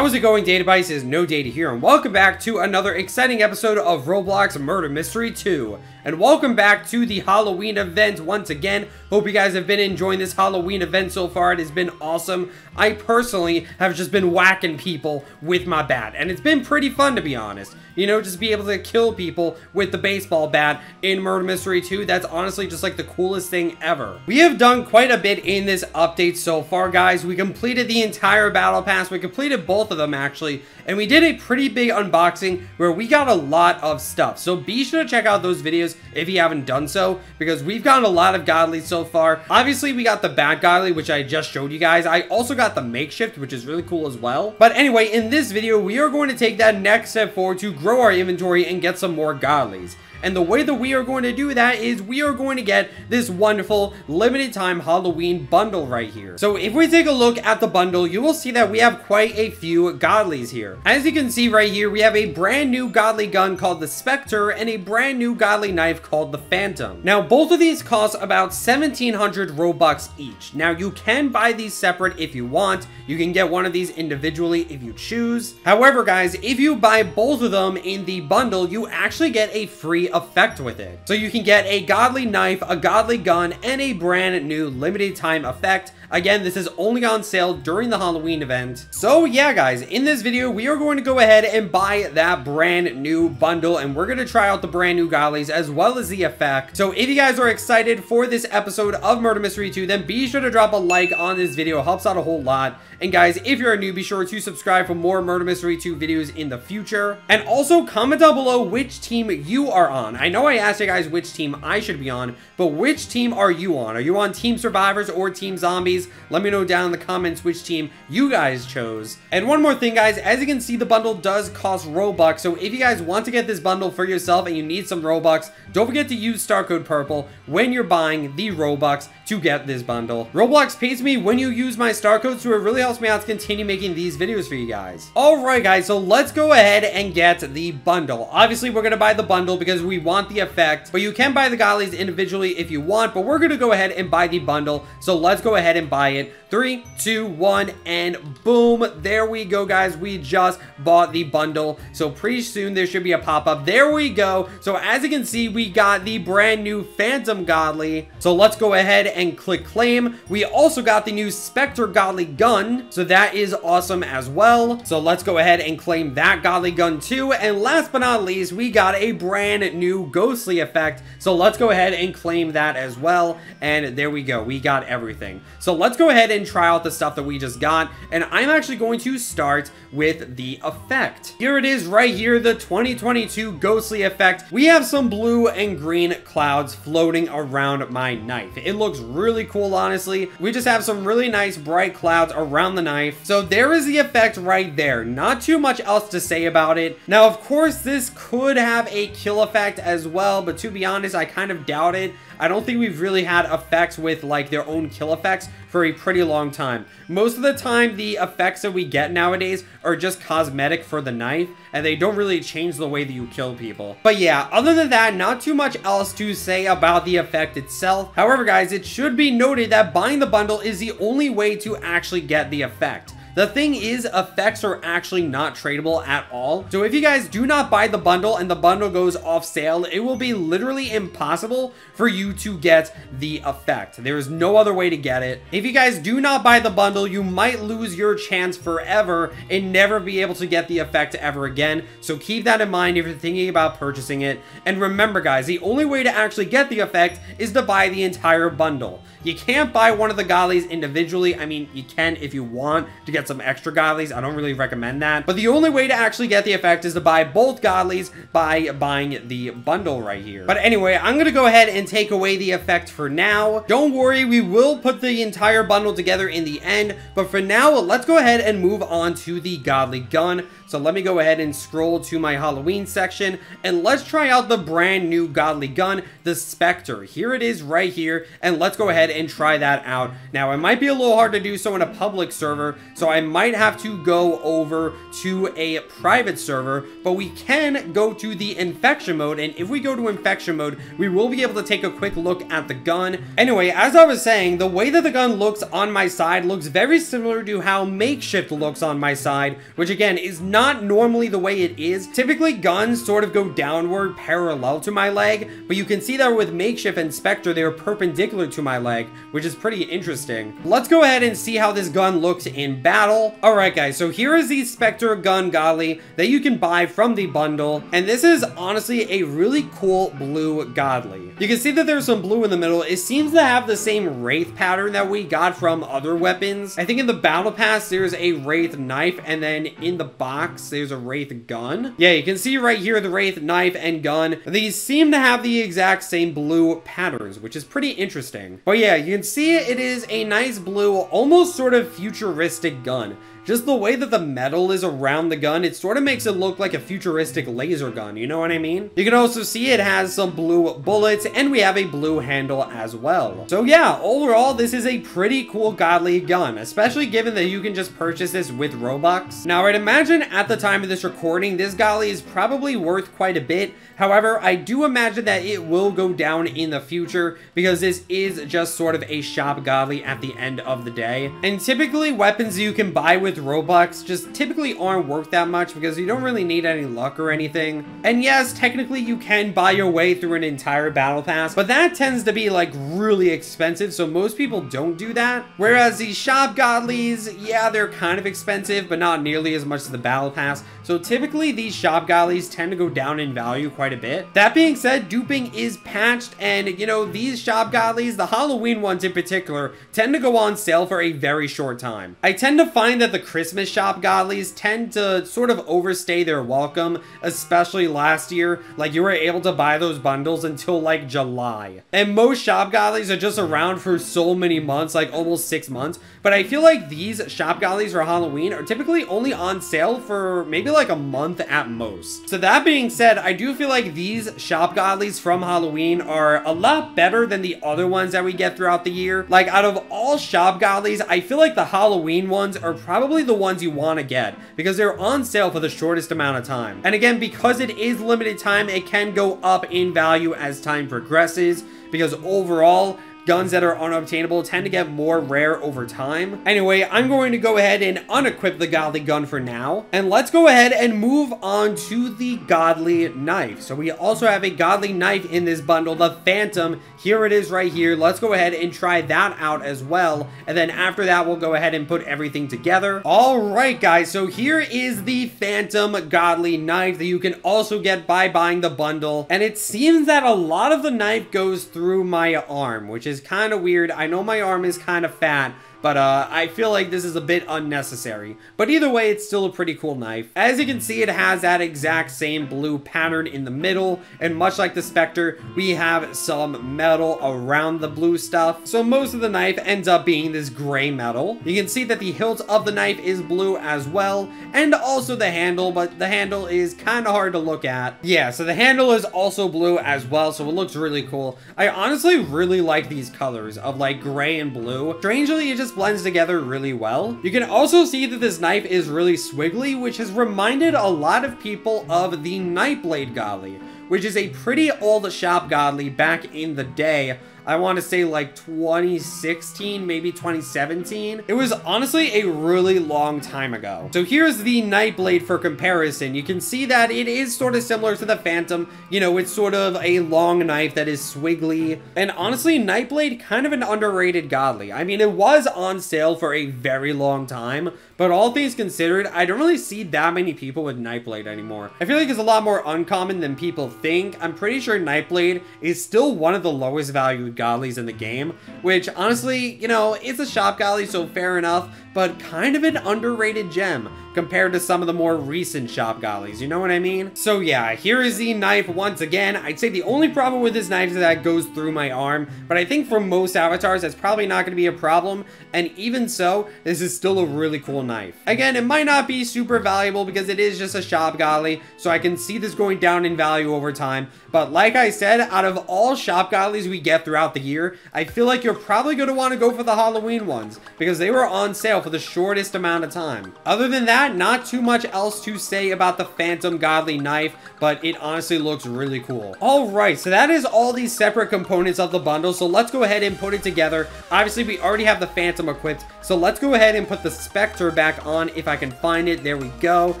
How is it going, Database? Is No Data here, and welcome back to another exciting episode of Roblox Murder Mystery 2. And welcome back to the Halloween event once again. Hope you guys have been enjoying this Halloween event so far. It has been awesome. I personally have just been whacking people with my bat, and it's been pretty fun, to be honest. You know, just be able to kill people with the baseball bat in Murder Mystery 2. That's honestly just like the coolest thing ever. We have done quite a bit in this update so far, guys. We completed the entire battle pass. We completed both of them, actually, and we did a pretty big unboxing where we got a lot of stuff. So be sure to check out those videos if you haven't done so, because we've gotten a lot of Godlies so far. Obviously, we got the Bat Godly, which I just showed you guys. I also got the Makeshift, which is really cool as well. But anyway, in this video, we are going to take that next step forward to grow our inventory and get some more Godlies. And the way that we are going to do that is we are going to get this wonderful limited time Halloween bundle right here. So if we take a look at the bundle, you will see that we have quite a few Godlies here. As you can see right here, we have a brand new Godly gun called the Spectre and a brand new Godly knife called the Phantom. Now, both of these cost about 1,700 Robux each. Now, you can buy these separate if you want. You can get one of these individually if you choose. However, guys, if you buy both of them in the bundle, you actually get a free effect with it. So you can get a Godly knife, a Godly gun, and a brand new limited time effect. Again, this is only on sale during the Halloween event. So yeah, guys, in this video, we are going to go ahead and buy that brand new bundle, and we're going to try out the brand new Godlies as well as the effect. So if you guys are excited for this episode of Murder Mystery 2, then be sure to drop a like on this video. It helps out a whole lot. And guys, if you're new, be sure to subscribe for more Murder Mystery 2 videos in the future. And also comment down below which team you are on. I know I asked you guys which team I should be on, but which team are you on? Are you on Team Survivors or Team Zombies? Let me know down in the comments which team you guys chose. And one more thing, guys, as you can see, the bundle does cost Robux. So if you guys want to get this bundle for yourself and you need some Robux, don't forget to use star code purple when you're buying the Robux to get this bundle. Roblox pays me when you use my star code, so it really helps me out to continue making these videos for you guys. Alright, guys, so let's go ahead and get the bundle. Obviously, we're going to buy the bundle because we want the effect, but you can buy the Godlies individually if you want, but we're going to go ahead and buy the bundle. So let's go ahead and buy it. 3, 2, 1, and boom, there we go, guys. We just bought the bundle, so pretty soon there should be a pop-up. There we go. So as you can see, we got the brand new Phantom Godly, so let's go ahead and click claim. We also got the new Spectre Godly gun, so that is awesome as well. So let's go ahead and claim that Godly gun too. And last but not least, we got a brand new Ghostly effect, so let's go ahead and claim that as well. And there we go, we got everything. So let's go ahead and try out the stuff that we just got, and I'm actually going to start with the effect. Here it is right here, the 2022 Ghostly effect. We have some blue and green clouds floating around my knife. It looks really cool, honestly. We just have some really nice bright clouds around the knife. So there is the effect right there. Not too much else to say about it. Now, of course, this could have a kill effect as well, but to be honest, I kind of doubt it. I don't think we've really had effects with like their own kill effects for a pretty long time. Most of the time, the effects that we get nowadays are just cosmetic for the knife, and they don't really change the way that you kill people. But yeah, other than that, not too much else to say about the effect itself. However, guys, it should be noted that buying the bundle is the only way to actually get the effect. The thing is, effects are actually not tradable at all. So if you guys do not buy the bundle and the bundle goes off sale, it will be literally impossible for you to get the effect. There is no other way to get it. If you guys do not buy the bundle, you might lose your chance forever and never be able to get the effect ever again. So keep that in mind if you're thinking about purchasing it. And remember, guys, the only way to actually get the effect is to buy the entire bundle. You can't buy one of the Godlies individually. I mean, you can if you want to get some extra Godlies. I don't really recommend that. But the only way to actually get the effect is to buy both Godlies by buying the bundle right here. But anyway, I'm going to go ahead and take away the effect for now. Don't worry, we will put the entire bundle together in the end. But for now, let's go ahead and move on to the Godly gun. So let me go ahead and scroll to my Halloween section, and let's try out the brand new Godly gun, the Spectre. Here it is right here, and let's go ahead and try that out. Now, it might be a little hard to do so in a public server, so I might have to go over to a private server, but we can go to the infection mode, and if we go to infection mode, we will be able to take a quick look at the gun. Anyway, as I was saying, the way that the gun looks on my side looks very similar to how makeshift looks on my side, which again is not normally the way it is. Typically guns sort of go downward parallel to my leg, but you can see that with makeshift and Spectre they are perpendicular to my leg, which is pretty interesting. Let's go ahead and see how this gun looks in battle. Alright guys, so here is the Spectre gun Godly that you can buy from the bundle, and this is honestly a really cool blue Godly. You can see that there's some blue in the middle. It seems to have the same Wraith pattern that we got from other weapons. I think in the battle pass there's a Wraith knife, and then in the box there's a Wraith gun. Yeah, you can see right here the Wraith knife and gun. These seem to have the exact same blue patterns, which is pretty interesting. But yeah, you can see it is a nice blue, almost sort of futuristic gun. Just the way that the metal is around the gun, it sort of makes it look like a futuristic laser gun, you know what I mean? You can also see it has some blue bullets, and we have a blue handle as well. So yeah, overall, this is a pretty cool Godly gun, especially given that you can just purchase this with Robux. Now, I'd imagine at the time of this recording, this Godly is probably worth quite a bit. However, I do imagine that it will go down in the future because this is just sort of a shop Godly at the end of the day. And typically, weapons you can buy with Robux just typically aren't worth that much because you don't really need any luck or anything. And yes, technically you can buy your way through an entire battle pass, but that tends to be like really expensive, so most people don't do that. Whereas these shop Godlies, yeah, they're kind of expensive, but not nearly as much as the battle pass. So typically these shop Godlies tend to go down in value quite a bit. That being said, duping is patched, and you know, these shop Godlies, the Halloween ones in particular, tend to go on sale for a very short time. I tend to find that the Christmas shop Godlies tend to sort of overstay their welcome, especially last year. Like, you were able to buy those bundles until like July. And most shop Godlies are just around for so many months, like almost 6 months. But I feel like these shop Godlies for Halloween are typically only on sale for maybe like a month at most. So that being said, I do feel like these shop Godlies from Halloween are a lot better than the other ones that we get throughout the year. Like, out of all shop Godlies, I feel like the Halloween ones are probably the ones you want to get because they're on sale for the shortest amount of time. And again, because it is limited time, it can go up in value as time progresses because overall, guns that are unobtainable tend to get more rare over time. Anyway, I'm going to go ahead and unequip the Godly gun for now. And let's go ahead and move on to the Godly knife. So we also have a Godly knife in this bundle, the Phantom. Here it is right here. Let's go ahead and try that out as well. And then after that, we'll go ahead and put everything together. All right, guys. So here is the Phantom Godly knife that you can also get by buying the bundle. And it seems that a lot of the knife goes through my arm, which is kind of weird. I know my arm is kind of fat, but I feel like this is a bit unnecessary. But either way, it's still a pretty cool knife. As you can see, it has that exact same blue pattern in the middle, and much like the Spectre, we have some metal around the blue stuff. So most of the knife ends up being this gray metal. You can see that the hilt of the knife is blue as well, and also the handle, but the handle is kind of hard to look at. Yeah, so the handle is also blue as well, so it looks really cool. I honestly really like these colors of like gray and blue. Strangely, it just blends together really well. You can also see that this knife is really swiggly, which has reminded a lot of people of the Nightblade Godly, which is a pretty old shop Godly back in the day. I want to say like 2016, maybe 2017. It was honestly a really long time ago. So here's the Nightblade for comparison. You can see that it is sort of similar to the Phantom. You know, it's sort of a long knife that is swiggly. And honestly, Nightblade, kind of an underrated Godly. I mean, it was on sale for a very long time, but all things considered, I don't really see that many people with Nightblade anymore. I feel like it's a lot more uncommon than people think. I'm pretty sure Nightblade is still one of the lowest valued Godlies in the game, which honestly, you know, it's a shop Godly, so fair enough, but kind of an underrated gem. compared to some of the more recent shop Godlies, you know what I mean? So yeah, here is the knife once again. I'd say the only problem with this knife is that it goes through my arm, but I think for most avatars that's probably not going to be a problem, and even so, this is still a really cool knife. Again, it might not be super valuable because it is just a shop Godly, so I can see this going down in value over time, but like I said, out of all shop Godlies we get throughout the year, I feel like you're probably going to want to go for the Halloween ones, because they were on sale for the shortest amount of time. Other than that, not too much else to say about the Phantom Godly knife, but it honestly looks really cool. Alright, so that is all these separate components of the bundle, so let's go ahead and put it together. Obviously, we already have the Phantom equipped, so let's go ahead and put the Spectre back on if I can find it. There we go.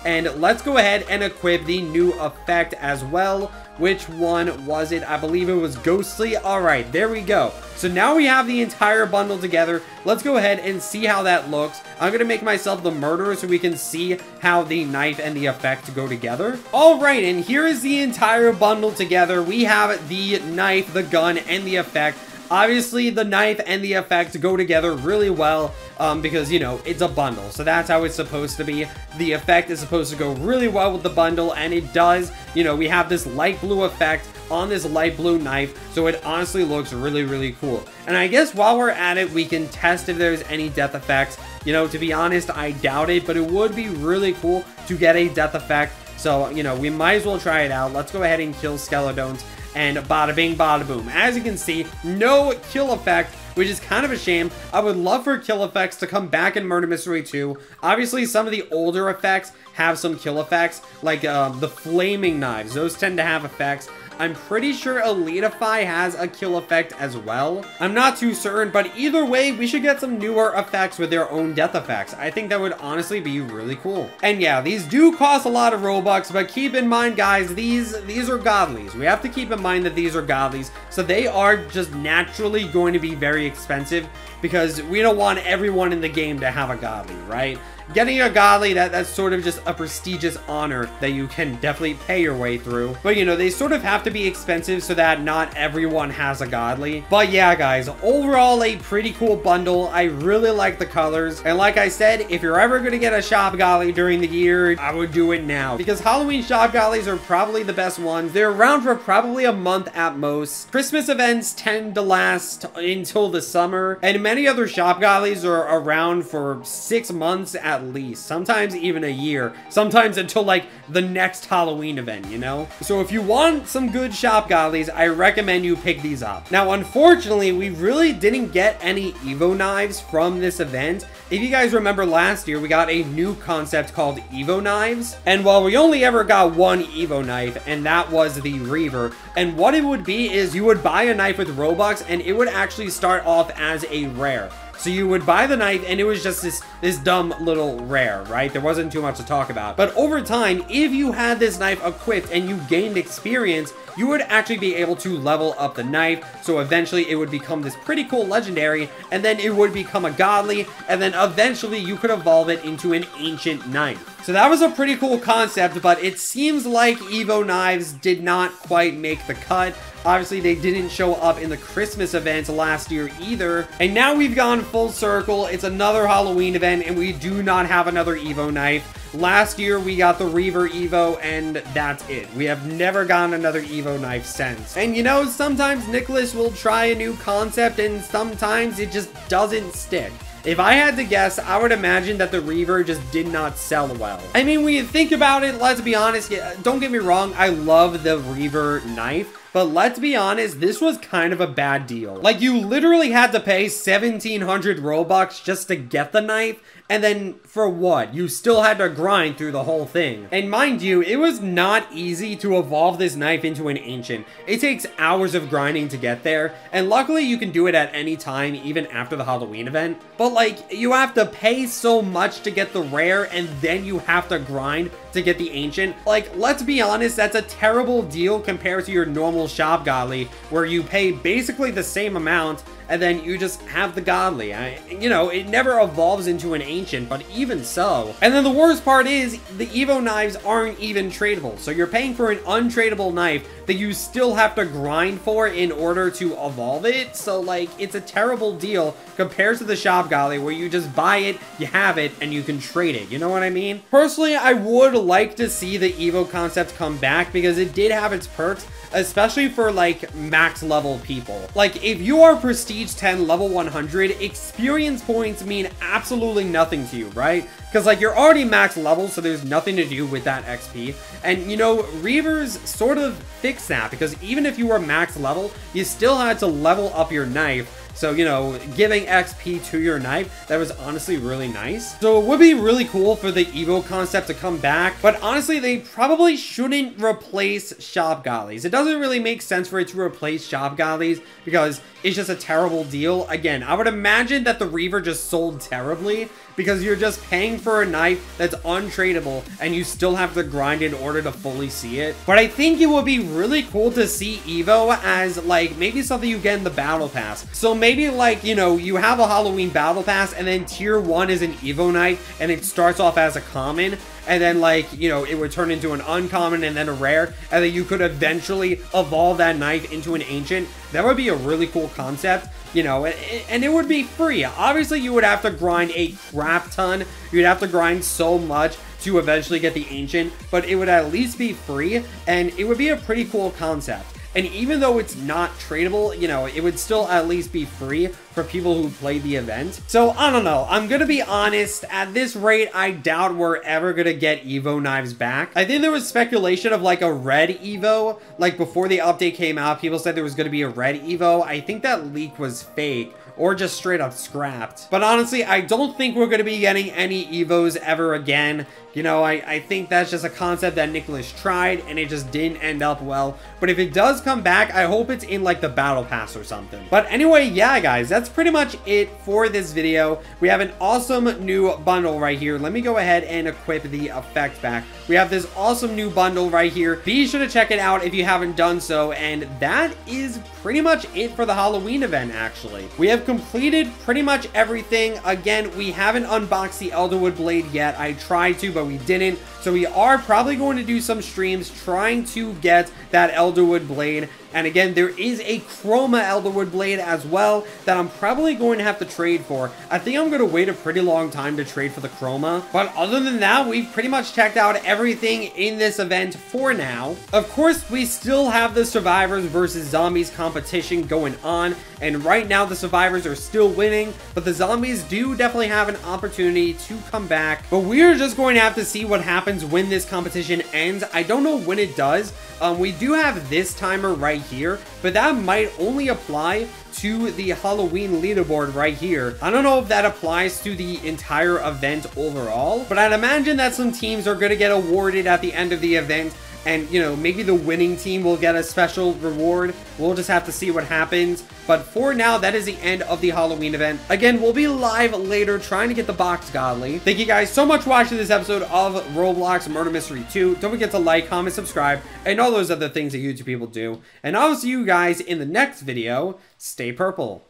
And let's go ahead and equip the new effect as well. Which one was it? I believe it was Ghostly. Alright, there we go. So now we have the entire bundle together. Let's go ahead and see how that looks. I'm going to make myself the murderer so we can see how the knife and the effect go together. Alright, and here is the entire bundle together. We have the knife, the gun, and the effect. Obviously, the knife and the effect go together really well because, you know, it's a bundle. So that's how it's supposed to be. The effect is supposed to go really well with the bundle, and it does. You know, we have this light blue effect on this light blue knife, so it honestly looks really, really cool. And I guess while we're at it, we can test if there's any death effects. You know, to be honest, I doubt it, but it would be really cool to get a death effect. So, you know, we might as well try it out. Let's go ahead and kill Skeletons. And bada bing, bada boom. As you can see, no kill effect, which is kind of a shame. I would love for kill effects to come back in Murder Mystery 2. Obviously, some of the older effects have some kill effects, like the flaming knives. Those tend to have effects. I'm pretty sure Eliteify has a kill effect as well. I'm not too certain, but either way, we should get some newer effects with their own death effects. I think that would honestly be really cool. And yeah, these do cost a lot of Robux, but keep in mind, guys, these are Godlies. We have to keep in mind that these are Godlies, so they are just naturally going to be very expensive because we don't want everyone in the game to have a Godly, right? Getting a Godly, that's sort of just a prestigious honor that you can definitely pay your way through. But, you know, they sort of have to be expensive so that not everyone has a Godly. But yeah, guys, overall, a pretty cool bundle. I really like the colors. And like I said, if you're ever going to get a shop Godly during the year, I would do it now. Because Halloween shop Godlies are probably the best ones. They're around for probably a month at most. Christmas events tend to last until the summer. And many other shop Godlies are around for 6 months at least, sometimes even a year, sometimes until like the next Halloween event, you know? So if you want some good shop Godlies, I recommend you pick these up. Now, unfortunately, we really didn't get any Evo knives from this event. If you guys remember last year, we got a new concept called Evo knives. And while we only ever got one Evo knife, and that was the Reaver, and what it would be is you would buy a knife with Robux, and it would actually start off as a rare. So you would buy the knife, and it was just this dumb little rare, right? There wasn't too much to talk about. But over time, if you had this knife equipped and you gained experience, you would actually be able to level up the knife. So eventually it would become this pretty cool legendary, and then it would become a Godly, and then eventually you could evolve it into an ancient knife. So that was a pretty cool concept, but it seems like Evo knives did not quite make the cut. Obviously, they didn't show up in the Christmas event last year either. And now we've gone full circle. It's another Halloween event, and we do not have another Evo knife. Last year, we got the Reaver Evo, and that's it. We have never gotten another Evo knife since. And you know, sometimes Nicholas will try a new concept, and sometimes it just doesn't stick. If I had to guess, I would imagine that the Reaver just did not sell well. I mean, when you think about it, let's be honest, don't get me wrong, I love the Reaver knife. But let's be honest, this was kind of a bad deal. Like, you literally had to pay 1,700 Robux just to get the knife, and then for what? You still had to grind through the whole thing. And mind you, it was not easy to evolve this knife into an ancient. It takes hours of grinding to get there, and luckily you can do it at any time, even after the Halloween event. But like, you have to pay so much to get the rare, and then you have to grind to get the ancient. Like, let's be honest, that's a terrible deal compared to your normal shop Godly, where you pay basically the same amount and then you just have the Godly. You know, it never evolves into an Ancient, but even so. And then the worst part is, the Evo knives aren't even tradable. So you're paying for an untradable knife that you still have to grind for in order to evolve it. So, like, it's a terrible deal compared to the Shop Godly, where you just buy it, you have it, and you can trade it. You know what I mean? Personally, I would like to see the Evo concept come back because it did have its perks, especially for like max level people. Like, if you are Prestige 10 level 100, experience points mean absolutely nothing to you, right? Because like, you're already max level, so there's nothing to do with that XP. And you know, Reavers sort of fix that, because even if you were max level, you still had to level up your knife. So, you know, giving XP to your knife, that was honestly really nice. So it would be really cool for the Evo concept to come back, but honestly, they probably shouldn't replace Shop Godlies. It doesn't really make sense for it to replace Shop Godlies because it's just a terrible deal. Again, I would imagine that the Reaver just sold terribly because you're just paying for a knife that's untradeable and you still have to grind in order to fully see it. But I think it would be really cool to see Evo as like maybe something you get in the Battle Pass. So maybe like, you know, you have a Halloween Battle Pass and then tier 1 is an Evo knife and it starts off as a common. And then, like, you know, it would turn into an uncommon and then a rare. And then you could eventually evolve that knife into an Ancient. That would be a really cool concept, you know, and it would be free. Obviously, you would have to grind a crap ton. You'd have to grind so much to eventually get the Ancient. But it would at least be free. And it would be a pretty cool concept. And even though it's not tradable, you know, it would still at least be free for people who play the event. So, I don't know. I'm gonna be honest. At this rate, I doubt we're ever gonna get Evo knives back. I think there was speculation of, like, a red Evo. Like, before the update came out, people said there was gonna be a red Evo. I think that leak was fake, or just straight up scrapped. But honestly, I don't think we're going to be getting any Evos ever again. You know, I think that's just a concept that Nicholas tried, and it just didn't end up well. But if it does come back, I hope it's in, like, the Battle Pass or something. But anyway, yeah, guys, that's pretty much it for this video. We have an awesome new bundle right here. Let me go ahead and equip the effect back. We have this awesome new bundle right here. Be sure to check it out if you haven't done so. And that is pretty much it for the Halloween event, actually. We have completed pretty much everything. Again, we haven't unboxed the Elderwood Blade yet. I tried to, but we didn't. So we are probably going to do some streams trying to get that Elderwood Blade. And again, there is a Chroma Elderwood Blade as well that I'm probably going to have to trade for. I think I'm going to wait a pretty long time to trade for the Chroma. But other than that, we've pretty much checked out everything in this event for now. Of course, we still have the Survivors versus Zombies competition going on. And right now, the Survivors are still winning. But the Zombies do definitely have an opportunity to come back. But we're just going to have to see what happens when this competition ends. I don't know when it does. We do have this timer right here, but that might only apply to the Halloween leaderboard right here. I don't know if that applies to the entire event overall, but I'd imagine that some teams are going to get awarded at the end of the event. And, you know, maybe the winning team will get a special reward. We'll just have to see what happens. But for now, that is the end of the Halloween event. Again, we'll be live later trying to get the box Godly. Thank you guys so much for watching this episode of Roblox Murder Mystery 2. Don't forget to like, comment, subscribe, and all those other things that YouTube people do. And I'll see you guys in the next video. Stay purple.